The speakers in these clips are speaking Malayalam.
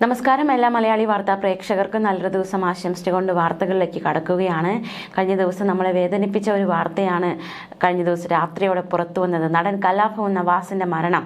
നമസ്കാരം. എല്ലാ മലയാളി വാർത്താ പ്രേക്ഷകർക്കും നല്ലൊരു ദിവസം ആശംസിച്ചുകൊണ്ട് വാർത്തകളിലേക്ക് കടക്കുകയാണ്. കഴിഞ്ഞ ദിവസം നമ്മളെ വേദനിപ്പിച്ച ഒരു വാർത്തയാണ് കഴിഞ്ഞ ദിവസം രാത്രിയോടെ പുറത്തു വന്നത്. നടൻ കലാഭവൻ നവാസിന്റെ മരണം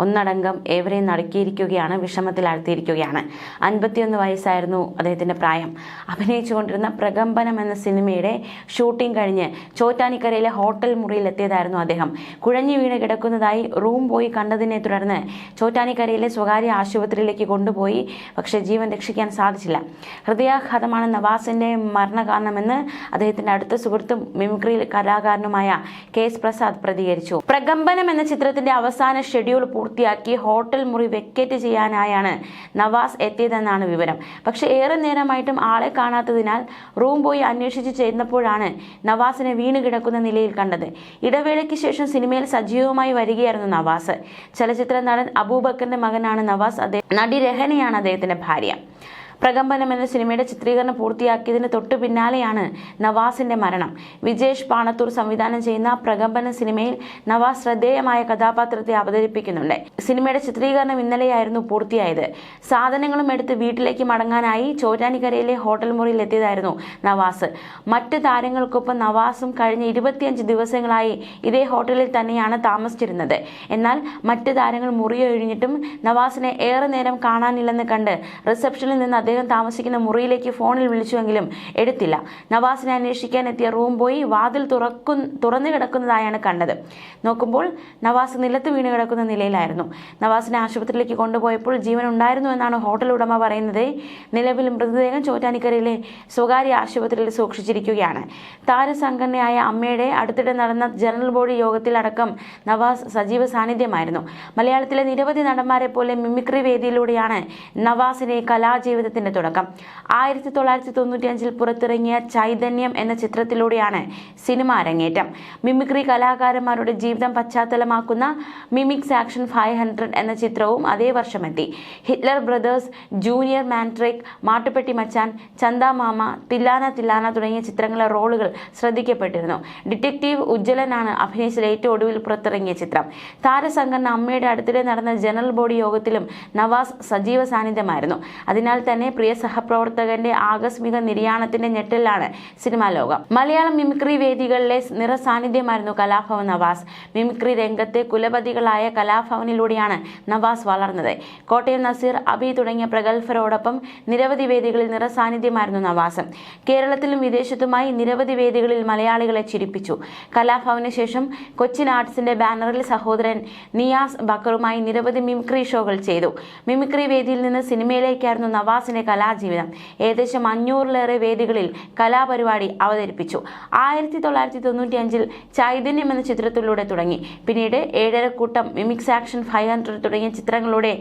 ഒന്നടങ്കം ഏവരെയും നടുക്കിയിരിക്കുകയാണ്, വിഷമത്തിലാഴ്ത്തിയിരിക്കുകയാണ്. 51 വയസ്സായിരുന്നു അദ്ദേഹത്തിൻ്റെ പ്രായം. അഭിനയിച്ചുകൊണ്ടിരുന്ന പ്രകമ്പനം എന്ന സിനിമയുടെ ഷൂട്ടിംഗ് കഴിഞ്ഞ് ചോറ്റാനിക്കരയിലെ ഹോട്ടൽ മുറിയിലെത്തിയതായിരുന്നു അദ്ദേഹം. കുഴഞ്ഞു വീണ് കിടക്കുന്നതായി റൂം പോയി കണ്ടതിനെ തുടർന്ന് ചോറ്റാനിക്കരയിലെ സ്വകാര്യ ആശുപത്രിയിലേക്ക് കൊണ്ടുപോയി. പക്ഷേ ജീവൻ രക്ഷിക്കാൻ സാധിച്ചില്ല. ഹൃദയാഘാതമാണ് നവാസിന്റെ മരണകാരണമെന്ന് അദ്ദേഹത്തിന്റെ അടുത്ത സുഹൃത്തും മിമിക്രി കലാകാരനുമായ KS പ്രസാദ് പ്രതികരിച്ചു. പ്രകമ്പനം എന്ന ചിത്രത്തിന്റെ അവസാന ഷെഡ്യൂൾ പൂർത്തിയാക്കി ഹോട്ടൽ മുറി വെക്കേറ്റ് ചെയ്യാനായാണ് നവാസ് എത്തിയതെന്നാണ് വിവരം. പക്ഷേ ഏറെ നേരമായിട്ടും ആളെ കാണാത്തതിനാൽ റൂം പോയി അന്വേഷിച്ച് ചെന്നപ്പോഴാണ് നവാസിനെ വീണ് കിടക്കുന്ന നിലയിൽ കണ്ടത്. ഇടവേളയ്ക്ക് ശേഷം സിനിമയിൽ സജീവമായി വരികയായിരുന്നു നവാസ്. ചലച്ചിത്ര നടൻ അബൂബക്കറിന്റെ മകനാണ് നവാസ്. നടി രഹനയാണ് അദ്ദേഹത്തിന്റെ ഭാര്യ. പ്രകമ്പനം എന്ന സിനിമയുടെ ചിത്രീകരണം പൂർത്തിയാക്കിയതിന് തൊട്ടു പിന്നാലെയാണ് നവാസിന്റെ മരണം. വിജേഷ് പാണത്തൂർ സംവിധാനം ചെയ്യുന്ന പ്രകമ്പനം സിനിമയിൽ നവാസ് ശ്രദ്ധേയമായ കഥാപാത്രത്തെ അവതരിപ്പിക്കുന്നുണ്ട്. സിനിമയുടെ ചിത്രീകരണം ഇന്നലെയായിരുന്നു പൂർത്തിയായത്. സാധനങ്ങളും എടുത്ത് വീട്ടിലേക്ക് മടങ്ങാനായി ചോറ്റാനിക്കരയിലെ ഹോട്ടൽ മുറിയിൽ എത്തിയതായിരുന്നു നവാസ്. മറ്റ് താരങ്ങൾക്കൊപ്പം നവാസും കഴിഞ്ഞ 25 ദിവസങ്ങളായി ഇതേ ഹോട്ടലിൽ തന്നെയാണ് താമസിച്ചിരുന്നത്. എന്നാൽ മറ്റ് താരങ്ങൾ മുറിയൊഴിഞ്ഞിട്ടും നവാസിനെ ഏറെ നേരം കാണാനില്ലെന്ന് കണ്ട് റിസപ്ഷനിൽ നിന്ന് അദ്ദേഹം താമസിക്കുന്ന മുറിയിലേക്ക് ഫോണിൽ വിളിച്ചുവെങ്കിലും എടുത്തില്ല. നവാസിനെ അന്വേഷിക്കാൻ എത്തിയ റൂം ബോയ് വാതിൽ തുറന്നു കിടക്കുന്നതായാണ് കണ്ടത്. നോക്കുമ്പോൾ നവാസ് നിലത്ത് വീണ് കിടക്കുന്ന നിലയിലായിരുന്നു. നവാസിനെ ആശുപത്രിയിലേക്ക് കൊണ്ടുപോയപ്പോൾ ജീവൻ ഉണ്ടായിരുന്നു എന്നാണ് ഹോട്ടൽ ഉടമ പറയുന്നത്. നിലവിൽ മൃതദേഹം ചോറ്റാനിക്കരയിലെ സ്വകാര്യ ആശുപത്രിയിൽ സൂക്ഷിച്ചിരിക്കുകയാണ്. താരസംഘടനയായ അമ്മയുടെ അടുത്തിടെ നടന്ന ജനറൽ ബോഡി യോഗത്തിൽ അടക്കം നവാസ് സജീവ സാന്നിധ്യമായിരുന്നു. മലയാളത്തിലെ നിരവധി നടന്മാരെ പോലെ മിമിക്രി വേദിയിലൂടെയാണ് നവാസിന്റെ കലാജീവിതത്തിന്റെ തുടക്കം. 1995 പുറത്തിറങ്ങിയ ചൈതന്യം എന്ന ചിത്രത്തിലൂടെയാണ് സിനിമ അരങ്ങേറ്റം. മിമിക്രി കലാകാരന്മാരുടെ ജീവിതം പശ്ചാത്തലമാക്കുന്ന മിമിക്സ് ആക്ഷൻ 500 എന്ന ചിത്രവും അതേ വർഷമെത്തി. ഹിറ്റ്ലർ ബ്രദേഴ്സ്, ജൂനിയർ മാൻട്രേക്ക്, മാട്ടുപ്പെട്ടി മച്ചാൻ, ചന്ദാ മാമ, തില്ലാന തില്ലാന തുടങ്ങിയ ചിത്രങ്ങളിലെ റോളുകൾ ശ്രദ്ധിക്കപ്പെട്ടിരുന്നു. ഡിറ്റക്റ്റീവ് ഉജ്ജ്വലനാണ് അഭിനയിച്ച ഏറ്റവും ഒടുവിൽ പുറത്തിറങ്ങിയ ചിത്രം. താരസംഘടന അമ്മയുടെ അടുത്തിടെ നടന്ന ജനറൽ ബോഡി യോഗത്തിലും നവാസ് സജീവ സാന്നിധ്യമായിരുന്നു. അതിനാൽ തന്നെ പ്രിയ സഹപ്രവർത്തകന്റെ ആകസ്മിക നിര്യാണത്തിന്റെ ഞെട്ടലാണ് സിനിമാ ലോകം. മലയാളം മിമിക്രി വേദികളിലെ നിറസാന്നിധ്യമായിരുന്നു കലാഭവൻ നവാസ്. മിമിക്രി രംഗത്തെ കുലപതികളായ കലാഭവനിലൂടെയാണ് നവാസ് വളർന്നത്. കോട്ടയം നസീർ, അബി തുടങ്ങിയ പ്രഗത്ഭരോടൊപ്പം നിരവധി വേദികളിൽ നിറസാന്നിധ്യമായിരുന്നു നവാസ്. കേരളത്തിലും വിദേശത്തുമായി നിരവധി വേദികളിൽ മലയാളികളെ ചിരിപ്പിച്ചു. കലാഭവന് ശേഷം കൊച്ചിൻ ആർട്സിന്റെ ബാനറിൽ സഹോദരൻ നിയാസ് ബക്കറുമായി നിരവധി മിമിക്രി ഷോകൾ ചെയ്തു. മിമിക്രി വേദിയിൽ നിന്ന് സിനിമയിലേക്കായിരുന്നു നവാസിന്റെ കലാജീവിതം. ഏകദേശം 500-ലേറെ വേദികളിൽ കലാപരിപാടി അവതരിപ്പിച്ചു. 1995 ചൈതന്യം എന്ന ചിത്രത്തിലൂടെ തുടങ്ങി. പിന്നീട് ഏഴരക്കൂട്ടം, മിമിക്സ് ആക്ഷൻ 500 തുടങ്ങിയ ചിത്രങ്ങളിലൂടെ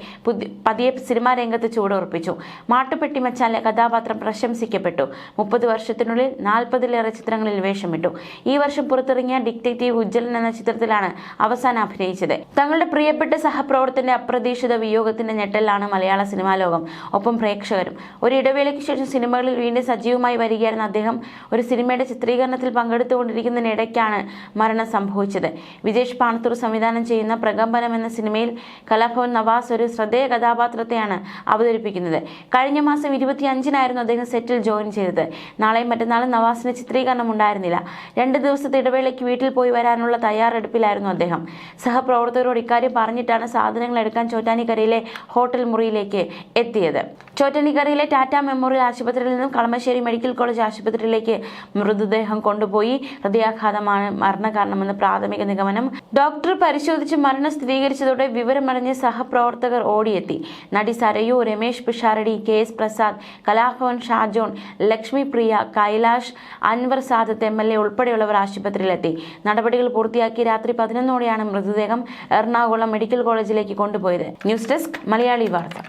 പതിയെ സിനിമാ രംഗത്ത് ചുവടുറപ്പിച്ചു. മാട്ടുപ്പെട്ടി മച്ചാനിലെ കഥാപാത്രം പ്രശംസിക്കപ്പെട്ടു. 30 വർഷത്തിനുള്ളിൽ 40-ലേറെ ചിത്രങ്ങളിൽ വേഷമിട്ടു. ഈ വർഷം പുറത്തിറങ്ങിയ ഡിറ്റക്റ്റീവ് ഉജ്ജ്വലൻ എന്ന ചിത്രത്തിലാണ് അവസാനം അഭിനയിച്ചത്. തങ്ങളുടെ പ്രിയപ്പെട്ട സഹപ്രവർത്തകന്റെ അപ്രതീക്ഷിത വിയോഗത്തിന്റെ ഞെട്ടലാണ് മലയാള സിനിമാ ലോകം, ഒപ്പം പ്രേക്ഷകരും. ഒരു ഇടവേളയ്ക്ക് ശേഷം സിനിമകളിൽ വീണ്ടും സജീവമായി വരികയായിരുന്ന അദ്ദേഹം ഒരു സിനിമയുടെ ചിത്രീകരണത്തിൽ പങ്കെടുത്തുകൊണ്ടിരിക്കുന്നതിനിടയ്ക്കാണ് മരണം സംഭവിച്ചത്. വിജേഷ് പാണത്തൂർ സംവിധാനം ചെയ്യുന്ന പ്രകമ്പനം എന്ന സിനിമയിൽ കലാഭവൻ നവാസ് ഒരു ശ്രദ്ധേയ കഥാപാത്രത്തെയാണ് അവതരിപ്പിക്കുന്നത്. കഴിഞ്ഞ മാസം 25-നായിരുന്നു അദ്ദേഹം സെറ്റിൽ ജോയിൻ ചെയ്തത്. നാളെയും മറ്റന്നാളും നവാസിന് ചിത്രീകരണം ഉണ്ടായിരുന്നില്ല. 2 ദിവസത്തെ ഇടവേളയ്ക്ക് വീട്ടിൽ പോയി വരാനുള്ള തയ്യാറെടുപ്പിലായിരുന്നു അദ്ദേഹം. സഹപ്രവർത്തകരോട് ഇക്കാര്യം പറഞ്ഞിട്ടാണ് സാധനങ്ങൾ എടുക്കാൻ ചോറ്റാനിക്കരയിലെ ഹോട്ടൽ മുറിയിലേക്ക് എത്തിയത്. ചോറ്റാനിക്കരയിലെ ടാറ്റ മെമ്മോറിയൽ ആശുപത്രിയിൽ നിന്നും കളമശ്ശേരി മെഡിക്കൽ കോളേജ് ആശുപത്രിയിലേക്ക് മൃതദേഹം കൊണ്ടുപോയി. ഹൃദയാഘാതമാണ് മരണകാരണമെന്ന് പ്രാഥമിക നിഗമനം. ഡോക്ടർ പരിശോധിച്ച് മരണം സ്ഥിരീകരിച്ചതോടെ വിവരമറിഞ്ഞ് സഹപ്രവർത്തകർ ഓടിയെത്തി. നടി സരയു, രമേശ് പിഷാരടി, KS പ്രസാദ്, കലാഭവൻ ഷാജോൺ, ലക്ഷ്മി പ്രിയ, കൈലാഷ്, അൻവർ സാദത്ത് MLA ഉൾപ്പെടെയുള്ളവർ ആശുപത്രിയിലെത്തി. നടപടികൾ പൂർത്തിയാക്കി രാത്രി 11-ഓടെയാണ് മൃതദേഹം എറണാകുളം മെഡിക്കൽ കോളേജിലേക്ക് കൊണ്ടുപോയത്. ന്യൂസ് ഡെസ്ക് മലയാളി വാർത്ത.